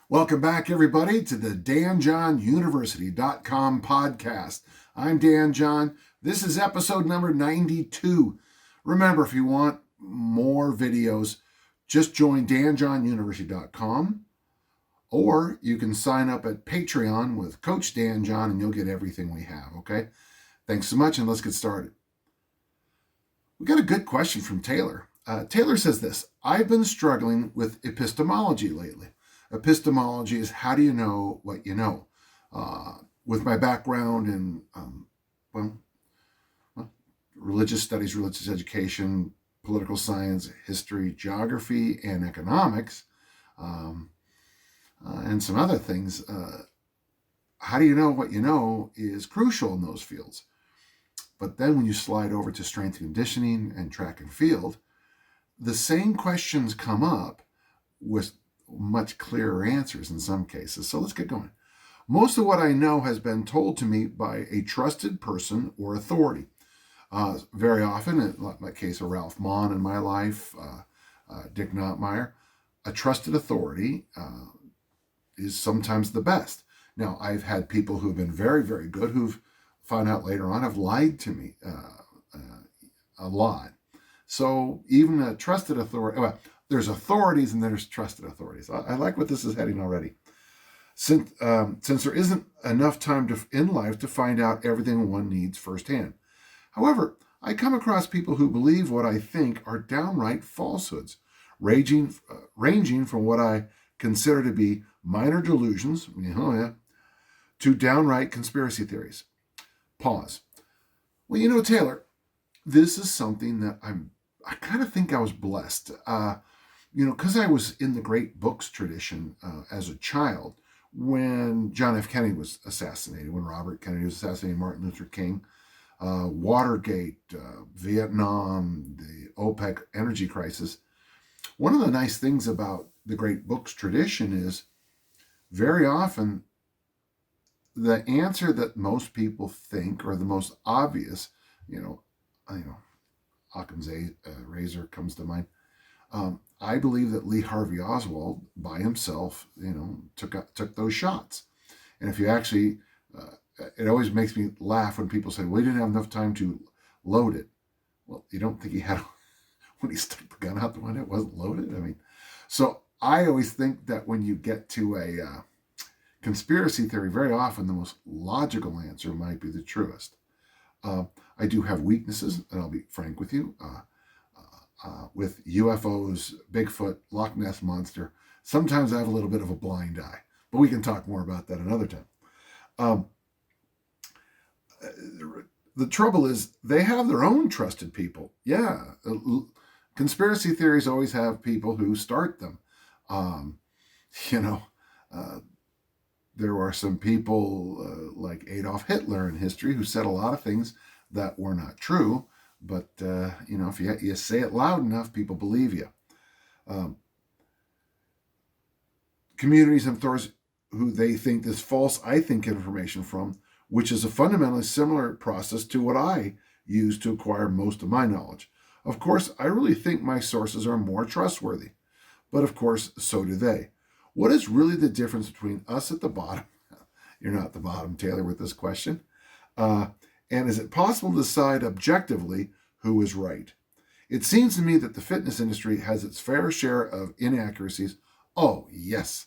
Welcome back, everybody, to the DanJohnUniversity.com podcast. I'm Dan John. This is episode number 92. Remember, if you want more videos, just join DanJohnUniversity.com, or you can sign up at Patreon with Coach Dan John, and you'll get everything we have, okay? Thanks so much, and let's get started. We got a good question from Taylor. Taylor says this: I've been struggling with epistemology lately. Epistemology is how do you know what you know? With my background in religious studies, religious education, political science, history, geography, and economics, and some other things, how do you know what you know is crucial in those fields. But then when you slide over to strength conditioning and track and field, the same questions come up with much clearer answers in some cases. So let's get going. Most of what I know has been told to me by a trusted person or authority. Very often, in the case of Ralph Mahn in my life, Dick Nottmeyer, a trusted authority is sometimes the best. Now, I've had people who've been very, very good who've found out later on have lied to me a lot. So even a trusted authority, well, there's authorities and there's trusted authorities. I like what this is heading already. Since there isn't enough time in life to find out everything one needs firsthand. However, I come across people who believe what I think are downright falsehoods, ranging from what I consider to be minor delusions, to downright conspiracy theories. Pause. Well, Taylor, this is something that I kind of think I was blessed. Because I was in the great books tradition as a child when John F. Kennedy was assassinated, when Robert Kennedy was assassinated, Martin Luther King, Watergate, Vietnam, the OPEC energy crisis. One of the nice things about the great books tradition is very often the answer that most people think, or the most obvious, Occam's razor comes to mind. I believe that Lee Harvey Oswald, by himself, took those shots. And if you actually, it always makes me laugh when people say, well, he didn't have enough time to load it. Well, you don't think he had, when he stuck the gun out the window, it wasn't loaded? So I always think that when you get to a conspiracy theory, very often the most logical answer might be the truest. I do have weaknesses, and I'll be frank with you. With UFOs, Bigfoot, Loch Ness Monster, sometimes I have a little bit of a blind eye, but we can talk more about that another time. The trouble is they have their own trusted people. Yeah, conspiracy theories always have people who start them. There are some people like Adolf Hitler in history who said a lot of things that were not true. But, if you say it loud enough, people believe you. Communities and authorities who they think this false, I think, information from, which is a fundamentally similar process to what I use to acquire most of my knowledge. Of course, I really think my sources are more trustworthy. But of course, so do they. What is really the difference between us at the bottom? You're not at the bottom, Taylor, with this question. And is it possible to decide objectively who is right? It seems to me that the fitness industry has its fair share of inaccuracies. Oh, yes.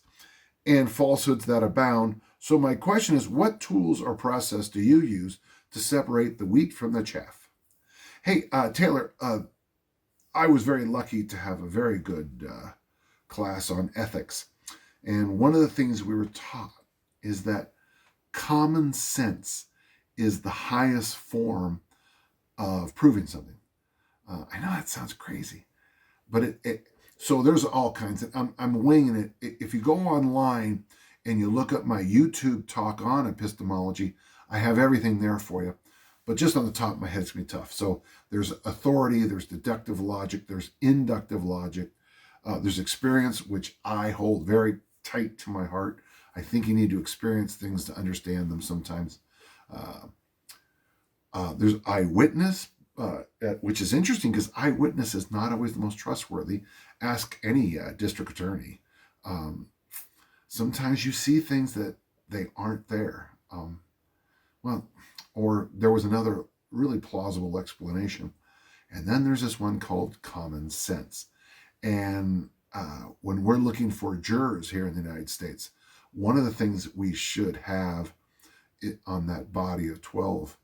And falsehoods that abound. So my question is, what tools or process do you use to separate the wheat from the chaff? Hey, Taylor, I was very lucky to have a very good class on ethics. And one of the things we were taught is that common sense is the highest form of proving something. I know that sounds crazy, but so there's all kinds of, I'm winging it. If you go online and you look up my YouTube talk on epistemology, I have everything there for you. But just on the top of my head, it's going to be tough. So there's authority, there's deductive logic, there's inductive logic, there's experience, which I hold very tight to my heart. I think you need to experience things to understand them sometimes. There's eyewitness, which is interesting because eyewitness is not always the most trustworthy. Ask any district attorney. Sometimes you see things that they aren't there. Well, or there was another really plausible explanation. And then there's this one called common sense. And when we're looking for jurors here in the United States, one of the things we should have on that body of 12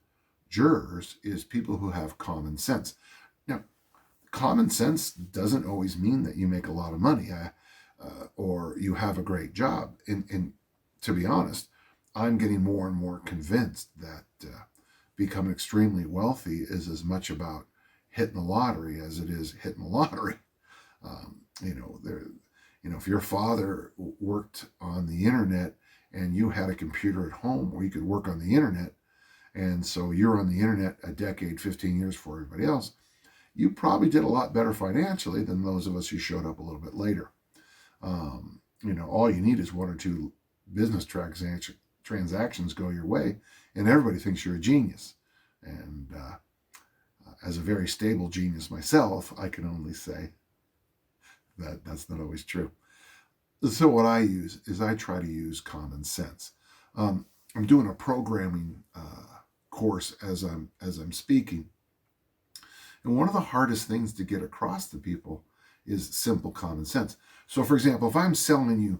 jurors is people who have common sense. Now, common sense doesn't always mean that you make a lot of money or you have a great job. And to be honest, I'm getting more and more convinced that becoming extremely wealthy is as much about hitting the lottery as it is hitting the lottery. If your father worked on the internet and you had a computer at home where you could work on the internet, and so you're on the internet a decade, 15 years before everybody else, you probably did a lot better financially than those of us who showed up a little bit later. All you need is one or two business transactions go your way, and everybody thinks you're a genius. And as a very stable genius myself, I can only say that that's not always true. So what I use is I try to use common sense. I'm doing a programming course as I'm speaking, and one of the hardest things to get across to people is simple common sense. So, for example, if I'm selling you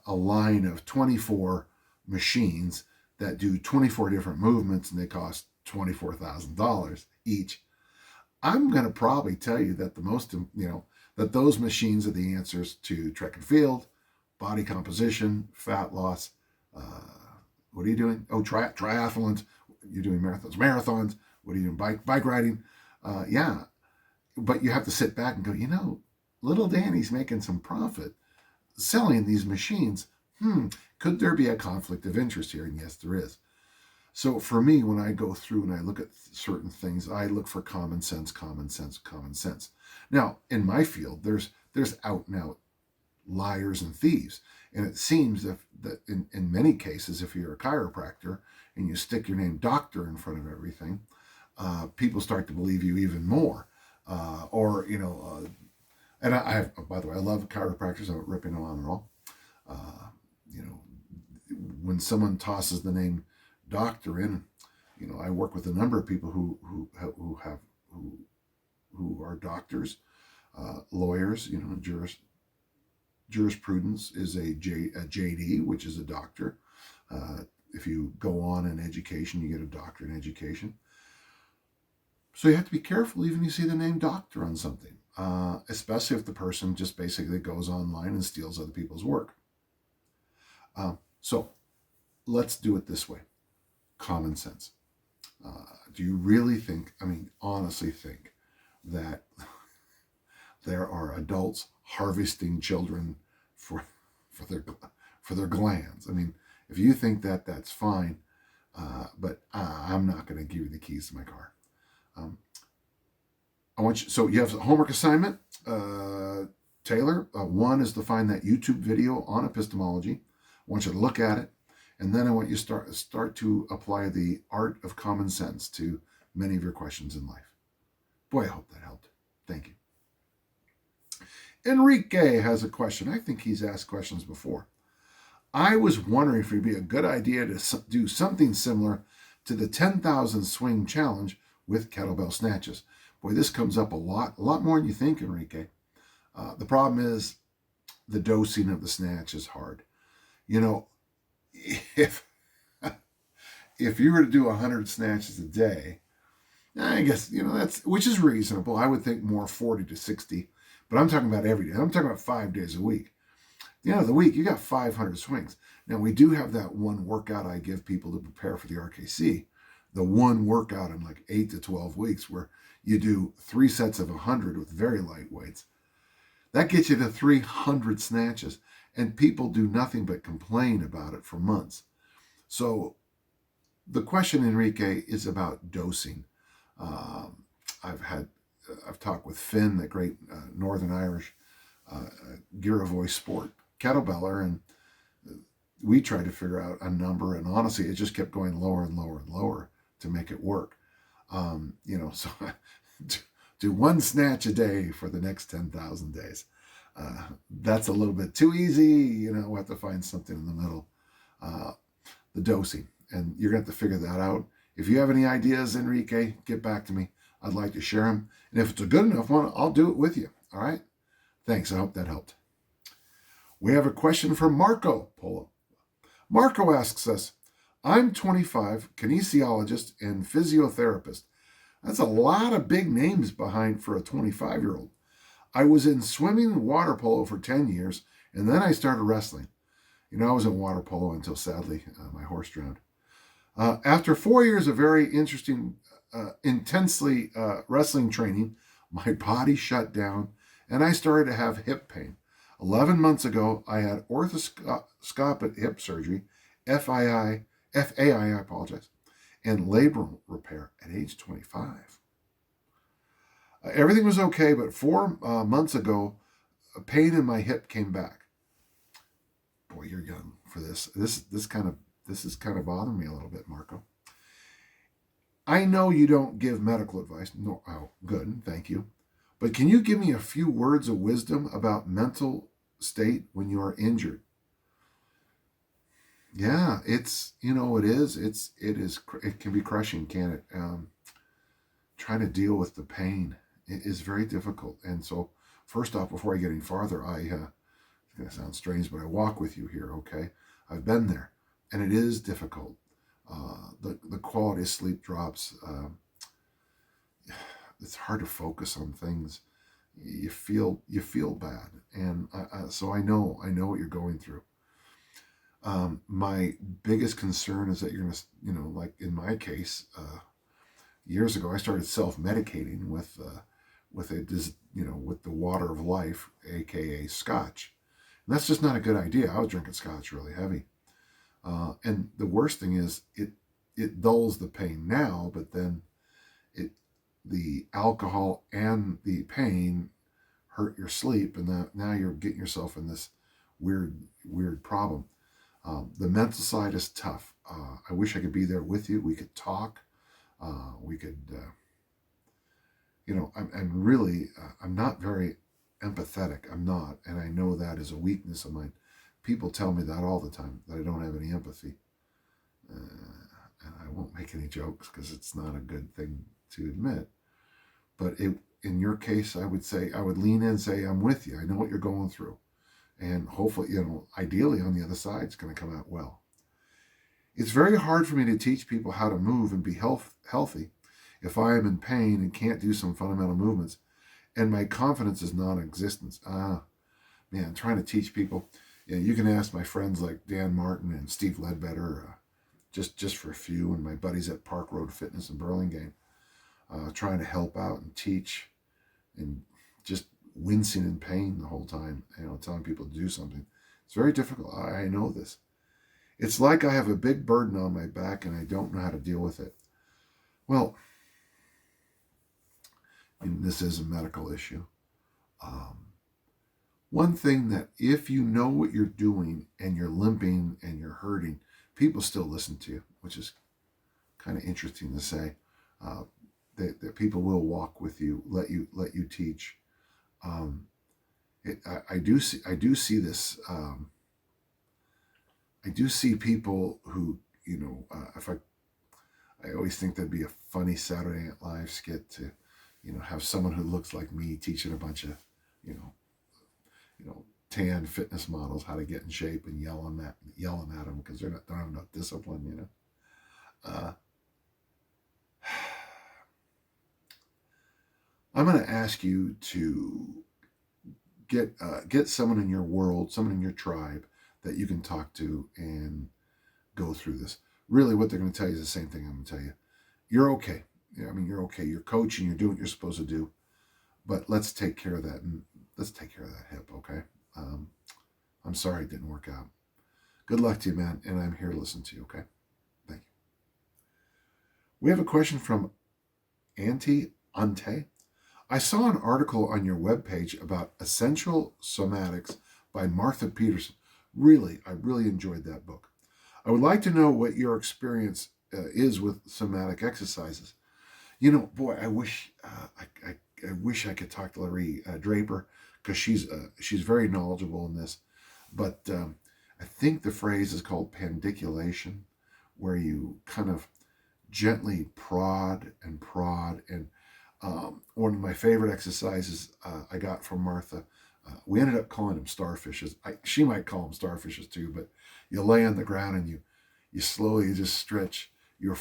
a line of 24 machines that do 24 different movements and they cost $24,000 each, I'm going to probably tell you that that those machines are the answers to track and field, body composition, fat loss. What are you doing? Oh, triathlons. You're doing marathons. What are you doing? Bike riding. Yeah. But you have to sit back and go, little Danny's making some profit selling these machines. Could there be a conflict of interest here? And yes, there is. So for me, when I go through and I look at certain things, I look for common sense. Now, in my field, there's out and out liars and thieves. And it seems that in many cases, if you're a chiropractor and you stick your name doctor in front of everything, people start to believe you even more. And by the way, I love chiropractors. I'm not ripping them on at all. When someone tosses the name doctor in, I work with a number of people who are doctors, lawyers. Jurisprudence is a JD, which is a doctor. If you go on in education, you get a doctorate in education. So you have to be careful even if you see the name doctor on something, especially if the person just basically goes online and steals other people's work. So let's do it this way. Common sense. Do you really honestly think that there are adults harvesting children for their glands? If you think that, that's fine, but I'm not going to give you the keys to my car. So you have a homework assignment, Taylor. One is to find that YouTube video on epistemology. I want you to look at it, and then I want you to start to apply the art of common sense to many of your questions in life. Boy, I hope that helped. Thank you. Enrique has a question. I think he's asked questions before. I was wondering if it would be a good idea to do something similar to the 10,000 swing challenge with kettlebell snatches. Boy, this comes up a lot more than you think, Enrique. The problem is the dosing of the snatch is hard. If you were to do 100 snatches a day, I guess, which is reasonable. I would think more 40 to 60, but I'm talking about every day. I'm talking about 5 days a week. At the end of the week, you got 500 swings. Now, we do have that one workout I give people to prepare for the RKC, the one workout in like 8 to 12 weeks where you do 3 sets of 100 with very light weights. That gets you to 300 snatches, and people do nothing but complain about it for months. So the question, Enrique, is about dosing. I've talked with Finn, the great Northern Irish Giravoy sport kettlebeller, and we tried to figure out a number, and honestly, it just kept going lower and lower and lower to make it work. So do one snatch a day for the next 10,000 days. That's a little bit too easy. We'll have to find something in the middle. The dosing, and you're going to have to figure that out. If you have any ideas, Enrique, get back to me. I'd like to share them. And if it's a good enough one, I'll do it with you. All right? Thanks. I hope that helped. We have a question from Marco Polo. Marco asks us, I'm 25, kinesiologist and physiotherapist. That's a lot of big names behind for a 25-year-old. I was in swimming and water polo for 10 years, and then I started wrestling. I was in water polo until, sadly, my horse drowned. After 4 years of very interesting, intensely wrestling training, my body shut down, and I started to have hip pain. 11 months ago, I had orthoscopic hip surgery, FAI, I apologize, and labral repair at age 25. Everything was okay, but 4 months ago, pain in my hip came back. Boy, you're young for this. This is kind of bothering me a little bit, Marco. I know you don't give medical advice. No, oh, good, thank you. But can you give me a few words of wisdom about mental state when you are injured? Yeah, it can be crushing, can't it? Trying to deal with the pain is very difficult. And so, first off, before I get any farther, it's going to sound strange, but I walk with you here, okay? I've been there, and it is difficult. The quality of sleep drops. It's hard to focus on things. You feel bad, and so I know what you're going through. My biggest concern is that you're gonna, like in my case, years ago, I started self-medicating with the water of life, aka Scotch. And that's just not a good idea. I was drinking Scotch really heavy, and the worst thing is it dulls the pain now, but then the alcohol and the pain hurt your sleep, and now you're getting yourself in this weird problem. The mental side is tough. I wish I could be there with you. We could talk. We could, I'm not very empathetic. I'm not, and I know that is a weakness of mine. People tell me that all the time, that I don't have any empathy. And I won't make any jokes because it's not a good thing to admit. But in your case, I would lean in and say, I'm with you. I know what you're going through. And hopefully, ideally on the other side, it's going to come out well. It's very hard for me to teach people how to move and be healthy if I am in pain and can't do some fundamental movements, and my confidence is non-existent. Man, trying to teach people. You can ask my friends like Dan Martin and Steve Ledbetter, just for a few, and my buddies at Park Road Fitness in Burlingame, trying to help out and teach, and just wincing in pain the whole time, telling people to do something. It's very difficult. I know this. It's like I have a big burden on my back and I don't know how to deal with it. Well, this is a medical issue. One thing that if you know what you're doing and you're limping and you're hurting, people still listen to you, which is kind of interesting to say. That people will walk with you, let you teach. I do see this. I do see people who, I always think that'd be a funny Saturday Night Live skit to, have someone who looks like me teaching a bunch of, tan fitness models how to get in shape and yelling at them because they don't have enough discipline, I'm going to ask you to get someone in your world, someone in your tribe that you can talk to and go through this. Really, what they're going to tell you is the same thing I'm going to tell you. You're okay. You're okay. You're coaching. You're doing what you're supposed to do. But let's take care of that. And let's take care of that hip, okay? I'm sorry it didn't work out. Good luck to you, man. And I'm here to listen to you, okay? Thank you. We have a question from Auntie Ante. I saw an article on your webpage about Essential Somatics by Martha Peterson. I really enjoyed that book. I would like to know what your experience is with somatic exercises. Boy, I wish I could talk to Larry Draper, because she's very knowledgeable in this. But I think the phrase is called pandiculation, where you kind of gently prod and prod. And one of my favorite exercises I got from Martha, we ended up calling them starfishes. She might call them starfishes too, but you lay on the ground and you slowly just stretch your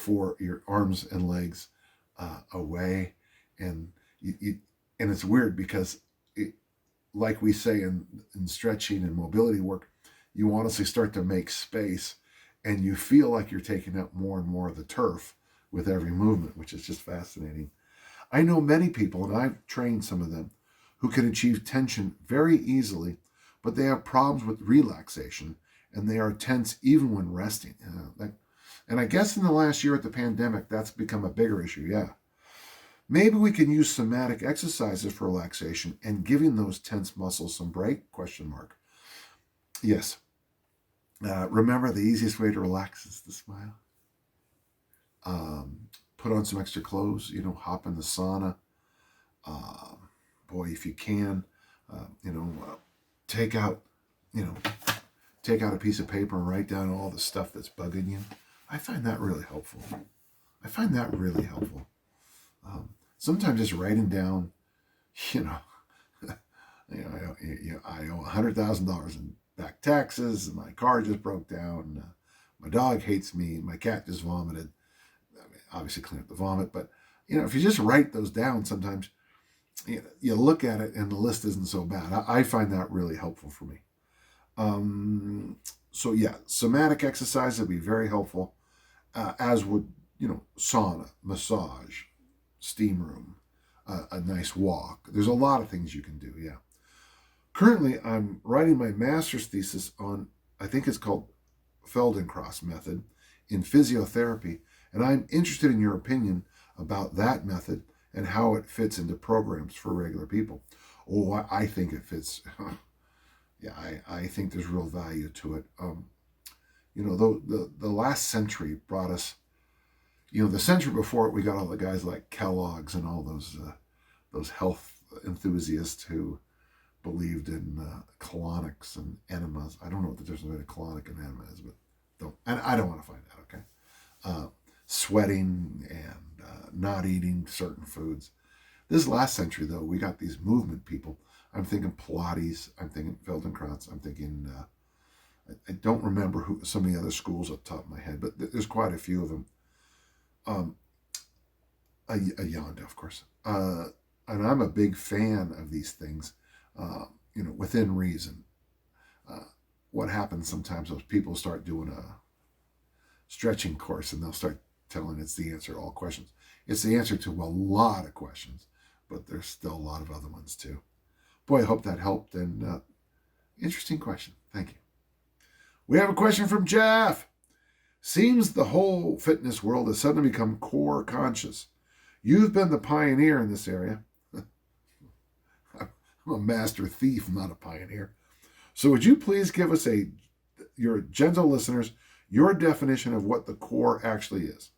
arms and legs away, and and it's weird because like we say in stretching and mobility work, you honestly start to make space, and you feel like you're taking up more and more of the turf with every movement, which is just fascinating. I know many people, and I've trained some of them, who can achieve tension very easily, but they have problems with relaxation, and they are tense even when resting. And I guess in the last year at the pandemic, that's become a bigger issue, yeah. Maybe we can use somatic exercises for relaxation and giving those tense muscles some break, ? Yes. Remember, the easiest way to relax is to smile. Put on some extra clothes, hop in the sauna. Boy, if you can, take out a piece of paper and write down all the stuff that's bugging you. I find that really helpful. Sometimes just writing down, I owe $100,000 in back taxes, and my car just broke down. My dog hates me. My cat just vomited. Obviously clean up the vomit, but if you just write those down, sometimes you look at it and the list isn't so bad. I find that really helpful for me. So yeah, somatic exercise would be very helpful, as would sauna, massage, steam room, a nice walk. There's a lot of things you can do. Yeah. Currently, I'm writing my master's thesis on, I think it's called Feldenkrais method in physiotherapy. And I'm interested in your opinion about that method and how it fits into programs for regular people. Oh, I think it fits. Yeah, I think there's real value to it. The last century brought us, the century before it, we got all the guys like Kellogg's and all those health enthusiasts who believed in colonics and enemas. I don't know what the difference between a colonic and enema is, but I don't want to find out, okay? Sweating and not eating certain foods. This last century, though, we got these movement people. I'm thinking Pilates. I'm thinking Feldenkrais. I'm thinking, I don't remember some of the other schools off the top of my head, but there's quite a few of them. Yonda, of course. And I'm a big fan of these things, within reason. What happens sometimes is people start doing a stretching course and they'll start telling it's the answer to all questions. It's the answer to a lot of questions, but there's still a lot of other ones too. Boy, I hope that helped, and interesting question. Thank you. We have a question from Jeff. Seems the whole fitness world has suddenly become core conscious. You've been the pioneer in this area. I'm a master thief, not a pioneer. So would you please give us your gentle listeners, your definition of what the core actually is?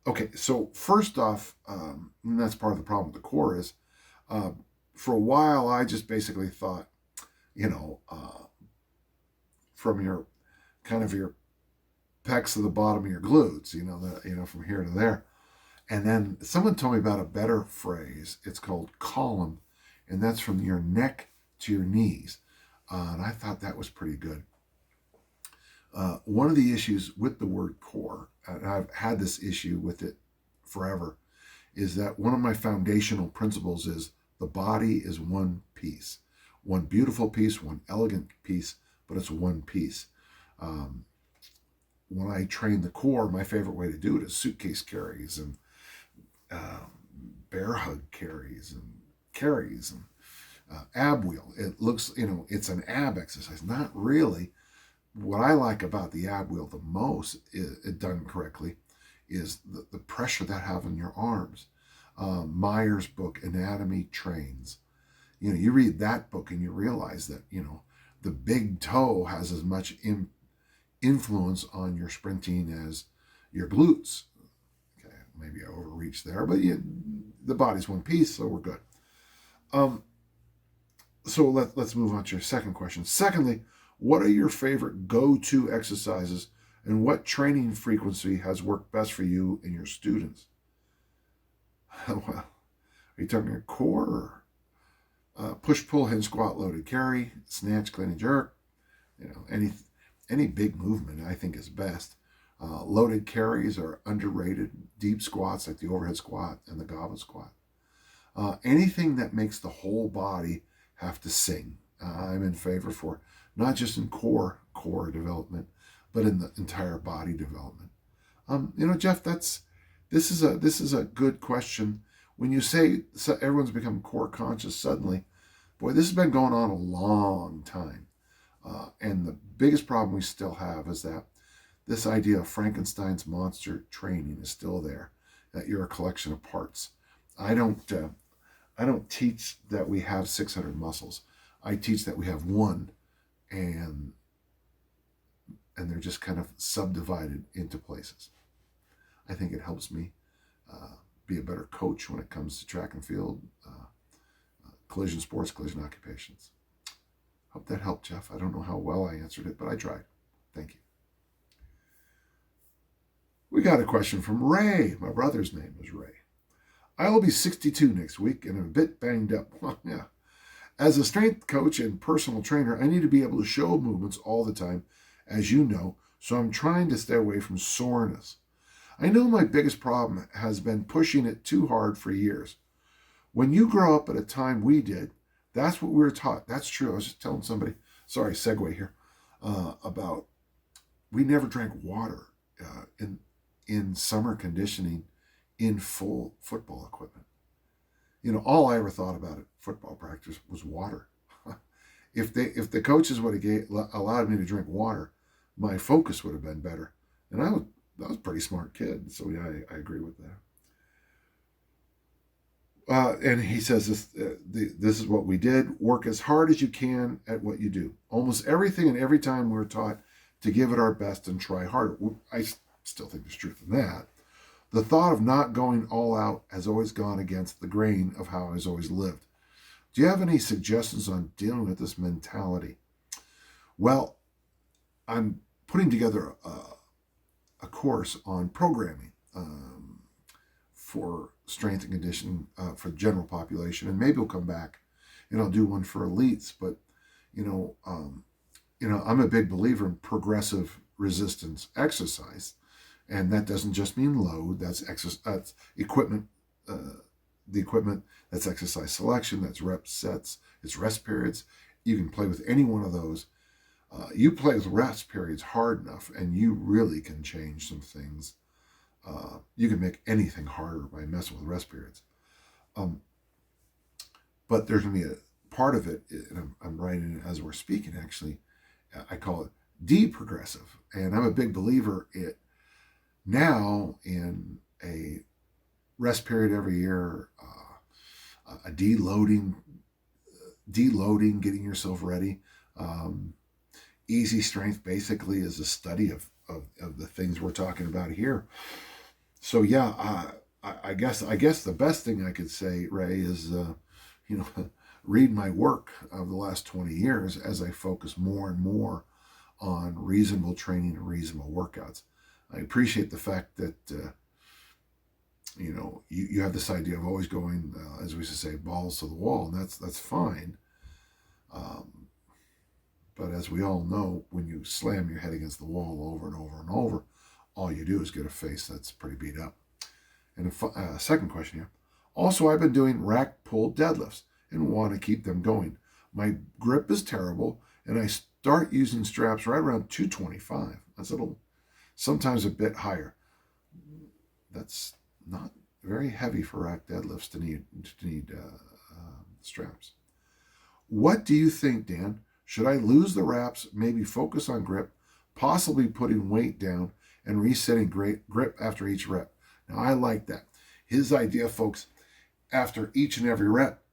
Okay, so first off, and that's part of the problem with the core is, for a while I just basically thought, from your pecs to the bottom of your glutes, from here to there. And then someone told me about a better phrase. It's called column, and that's from your neck to your knees. And I thought that was pretty good. One of the issues with the word core, and I've had this issue with it forever, is that one of my foundational principles is the body is one piece. One beautiful piece, one elegant piece, but it's one piece. When I train the core, my favorite way to do it is suitcase carries and bear hug carries and ab wheel. It looks, it's an ab exercise. Not really. What I like about the ab wheel the most, it done correctly, is the pressure that have on your arms. Meyer's book, Anatomy Trains. You read that book and you realize that, the big toe has as much influence on your sprinting as your glutes. Okay, maybe I overreached there, but the body's one piece, so we're good. So let's move on to your second question. Secondly, what are your favorite go-to exercises and what training frequency has worked best for you and your students? Well, are you talking core or push, pull, hinge, squat, loaded carry, snatch, clean and jerk? Any big movement I think is best. Loaded carries are underrated. Deep squats like the overhead squat and the goblet squat. Anything that makes the whole body have to sing, I'm in favor for, not just in core development, but in the entire body development. Jeff, this is a good question. When you say everyone's become core conscious suddenly, boy, this has been going on a long time. And the biggest problem we still have is that this idea of Frankenstein's monster training is still there, that you're a collection of parts. I don't teach that we have 600 muscles. I teach that we have one, and they're just kind of subdivided into places. I think it helps me be a better coach when it comes to track and field, collision sports, collision occupations. Hope that helped, Jeff. I don't know how well I answered it, but I tried. Thank you. We got a question from Ray. My brother's name is Ray. I will be 62 next week and I'm a bit banged up. Well, yeah. As a strength coach and personal trainer, I need to be able to show movements all the time, as you know, so I'm trying to stay away from soreness. I know my biggest problem has been pushing it too hard for years. When you grow up at a time we did, that's what we were taught. That's true. I was just telling somebody, sorry, segue here, about we never drank water in summer conditioning in full football equipment. All I ever thought about at football practice was water. If the coaches would have allowed me to drink water, my focus would have been better. And I was a pretty smart kid, so yeah, I agree with that. And he says this is what we did. Work as hard as you can at what you do. Almost everything and every time we're taught to give it our best and try harder. I still think there's truth in that. The thought of not going all out has always gone against the grain of how I've always lived. Do you have any suggestions on dealing with this mentality? Well, I'm putting together a course on programming for strength and conditioning for the general population, and maybe we'll come back and I'll do one for elites. But I'm a big believer in progressive resistance exercise. And that doesn't just mean load. That's equipment. The equipment. That's exercise selection. That's reps, sets. It's rest periods. You can play with any one of those. You play with rest periods hard enough, and you really can change some things. You can make anything harder by messing with rest periods. But there's going to be a part of it, and I'm writing it as we're speaking. Actually, I call it de-progressive, and I'm a big believer now in a rest period every year, a deloading, getting yourself ready. Easy strength basically is a study of the things we're talking about here. So yeah, I guess the best thing I could say, Ray, is read my work of the last 20 years as I focus more and more on reasonable training and reasonable workouts. I appreciate the fact that, you have this idea of always going, as we used to say, balls to the wall, and that's fine. But as we all know, when you slam your head against the wall over and over and over, all you do is get a face that's pretty beat up. And a second question here. Also, I've been doing rack pull deadlifts and want to keep them going. My grip is terrible, and I start using straps right around 225. That's sometimes a bit higher. That's not very heavy for rack deadlifts to need straps. What do you think, Dan? Should I lose the wraps, maybe focus on grip, possibly putting weight down and resetting grip after each rep? Now, I like that. His idea, folks, after each and every rep,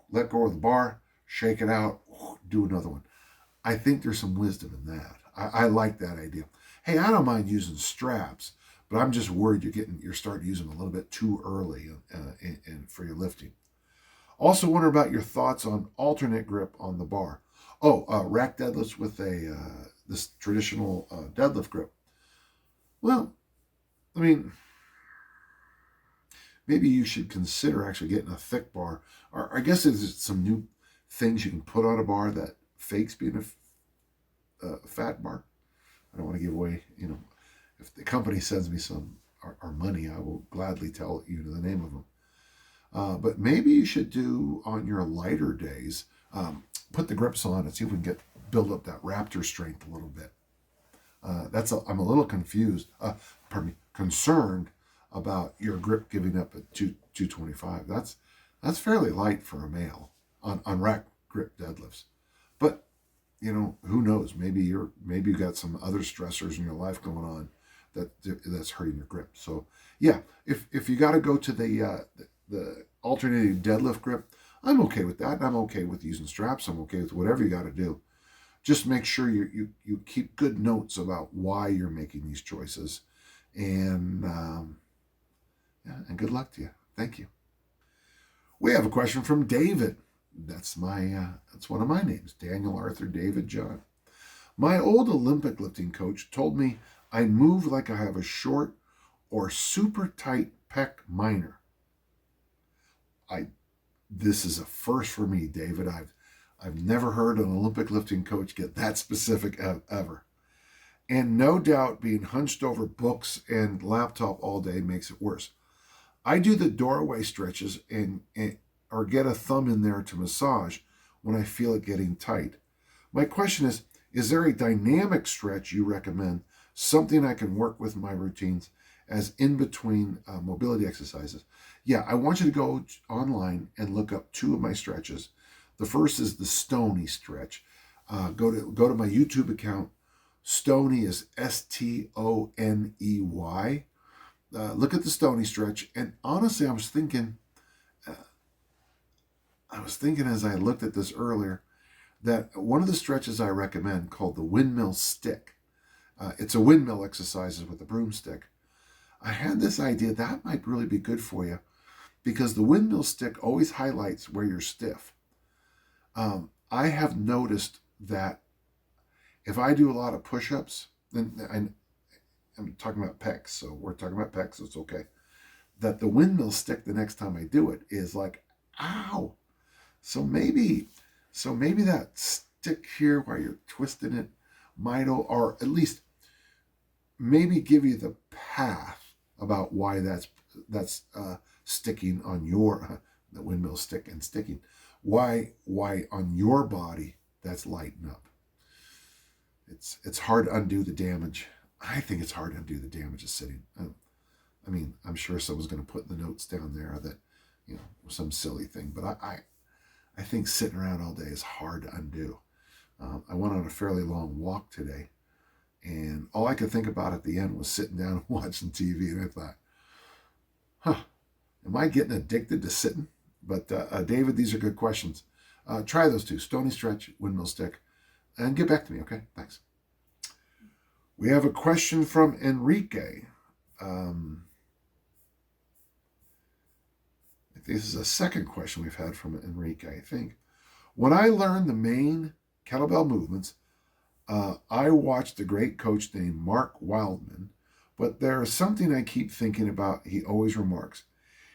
let go of the bar, shake it out, do another one. I think there's some wisdom in that. I like that idea. Hey, I don't mind using straps, but I'm just worried you're starting using them a little bit too early for your lifting. Also wonder about your thoughts on alternate grip on the bar. Rack deadlifts with this traditional deadlift grip. Well, I mean, maybe you should consider actually getting a thick bar. Or I guess there's some new things you can put on a bar that fakes being a fat bar. I don't want to give away, if the company sends me some our money, I will gladly tell you the name of them. But maybe you should do on your lighter days, put the grips on and see if we can build up that raptor strength a little bit. I'm a little confused, concerned about your grip giving up at 225. That's fairly light for a male on rack grip deadlifts. But who knows? Maybe you got some other stressors in your life going on that's hurting your grip. So yeah, if you got to go to the alternating deadlift grip, I'm okay with that. I'm okay with using straps. I'm okay with whatever you got to do. Just make sure you keep good notes about why you're making these choices, and good luck to you. Thank you. We have a question from David. That's one of my names, Daniel Arthur David John. My old Olympic lifting coach told me I move like I have a short or super tight pec minor. This is a first for me, David. I've never heard an Olympic lifting coach get that specific ever. And no doubt being hunched over books and laptop all day makes it worse. I do the doorway stretches or get a thumb in there to massage when I feel it getting tight. My question is there a dynamic stretch you recommend, something I can work with my routines as in between mobility exercises? Yeah, I want you to go online and look up two of my stretches. The first is the Stony stretch. Go to my YouTube account. Stony is Stoney. Look at the Stony stretch. And honestly, I was thinking as I looked at this earlier, that one of the stretches I recommend called the windmill stick. It's a windmill exercises with a broomstick. I had this idea that might really be good for you because the windmill stick always highlights where you're stiff. I have noticed that if I do a lot of push-ups, then I'm talking about pecs, so we're talking about pecs, so it's okay, that the windmill stick the next time I do it is like, ow. So maybe that stick here while you're twisting it might, or at least maybe give you the path about why that's sticking on your the windmill stick and sticking. Why on your body that's lighting up. It's hard to undo the damage. I think it's hard to undo the damage of sitting. I mean, I'm sure someone's going to put in the notes down there that some silly thing, but I think sitting around all day is hard to undo. I went on a fairly long walk today, and all I could think about at the end was sitting down and watching TV, and I thought, am I getting addicted to sitting? But David, these are good questions. Try those two, Stony stretch, windmill stick, and get back to me, okay? Thanks. We have a question from Enrique. This is a second question we've had from Enrique, I think. When I learned the main kettlebell movements, I watched a great coach named Mark Wildman, but there is something I keep thinking about. He always remarks.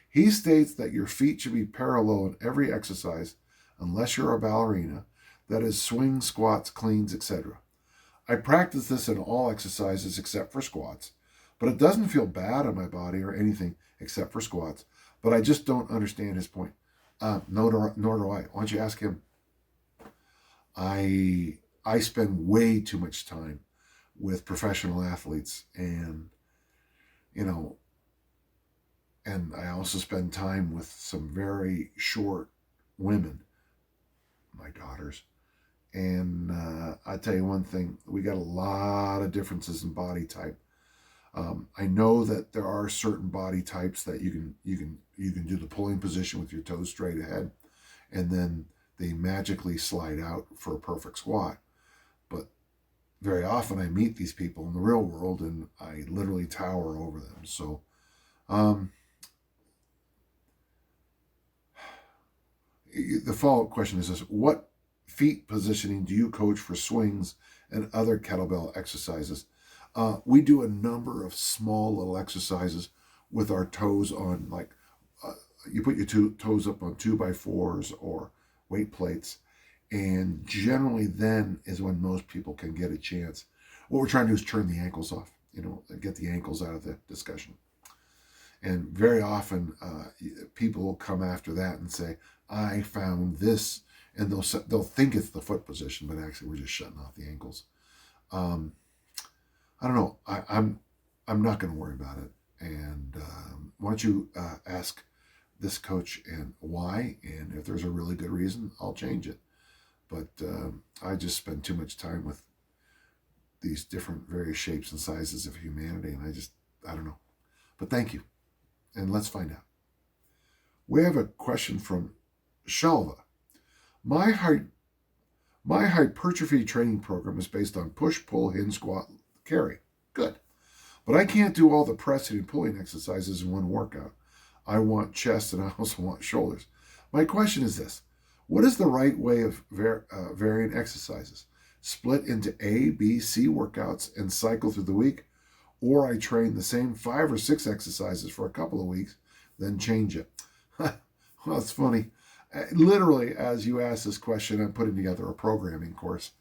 He states that your feet should be parallel in every exercise, unless you're a ballerina, that is swings, squats, cleans, etc. I practice this in all exercises except for squats, but it doesn't feel bad on my body or anything except for squats. But I just don't understand his point. Nor do I. Why don't you ask him? I spend way too much time with professional athletes, and and I also spend time with some very short women, my daughters. And I tell you one thing, we got a lot of differences in body type. I know that there are certain body types that you can do the pulling position with your toes straight ahead, and then they magically slide out for a perfect squat. But very often I meet these people in the real world, and I literally tower over them. So, the follow-up question is this: what feet positioning do you coach for swings and other kettlebell exercises? We do a number of small little exercises with our toes on, like you put your toes up on 2x4s or weight plates, and generally then is when most people can get a chance. What we're trying to do is turn the ankles off, get the ankles out of the discussion. And very often people will come after that and say, I found this, and they'll think it's the foot position, but actually we're just shutting off the ankles. I don't know. I'm not going to worry about it. And why don't you ask this coach and why, and if there's a really good reason, I'll change it. But I just spend too much time with these different various shapes and sizes of humanity, and I don't know. But thank you, and let's find out. We have a question from Shalva. My hypertrophy training program is based on push, pull, hinge, squat, carry. Good. But I can't do all the pressing and pulling exercises in one workout. I want chest and I also want shoulders. My question is this: what is the right way of varying exercises? Split into A, B, C workouts and cycle through the week? Or I train the same 5 or 6 exercises for a couple of weeks, then change it? Well, it's funny. Literally, as you ask this question, I'm putting together a programming course.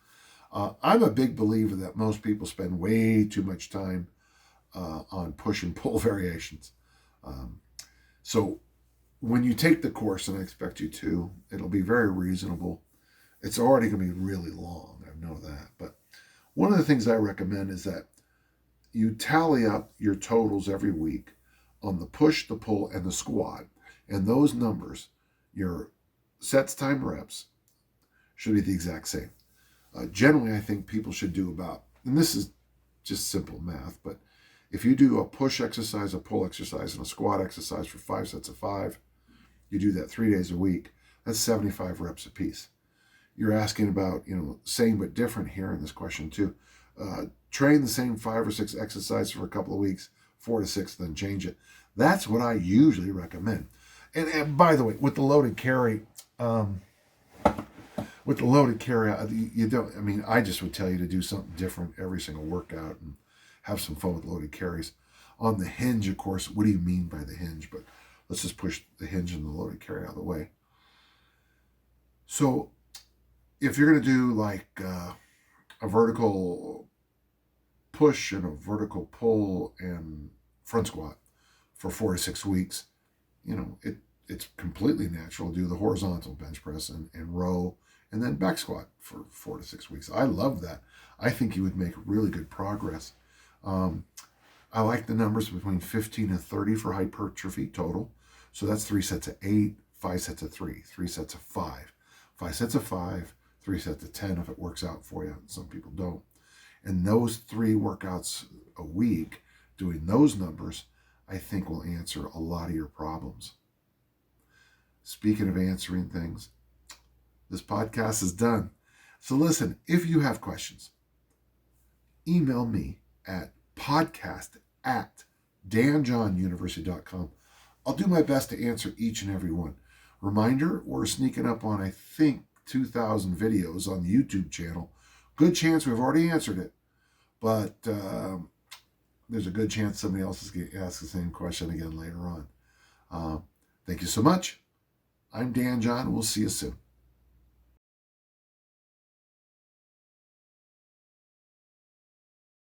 I'm a big believer that most people spend way too much time on push and pull variations. So when you take the course, and I expect you to, it'll be very reasonable. It's already going to be really long, I know that. But one of the things I recommend is that you tally up your totals every week on the push, the pull, and the squat. And those numbers, your sets time reps, should be the exact same. Generally, I think people should do about, and this is just simple math, but if you do a push exercise, a pull exercise, and a squat exercise for 5 sets of 5, you do that 3 days a week, that's 75 reps apiece. You're asking about, same but different here in this question too. Train the same 5 or 6 exercises for a couple of weeks, 4 to 6, then change it. That's what I usually recommend. And by the way, with the loaded carry, you don't, I just would tell you to do something different every single workout and have some fun with loaded carries. On the hinge, of course, what do you mean by the hinge? But let's just push the hinge and the loaded carry out of the way. So if you're going to do like a vertical push and a vertical pull and front squat for 4 to 6 weeks, it's completely natural to do the horizontal bench press and row and then back squat for 4 to 6 weeks. I love that. I think you would make really good progress. I like the numbers between 15 and 30 for hypertrophy total. So that's 3 sets of 8, 5 sets of 3, 3 sets of 5, 5 sets of 5, 3 sets of 10 if it works out for you. Some people don't. And those 3 workouts a week, doing those numbers, I think will answer a lot of your problems. Speaking of answering things, this podcast is done. So listen, if you have questions, email me at podcast@danjohnuniversity.com. I'll do my best to answer each and every one. Reminder, we're sneaking up on, I think, 2,000 videos on the YouTube channel. Good chance we've already answered it, but there's a good chance somebody else is going to ask the same question again later on. Thank you so much. I'm Dan John. We'll see you soon.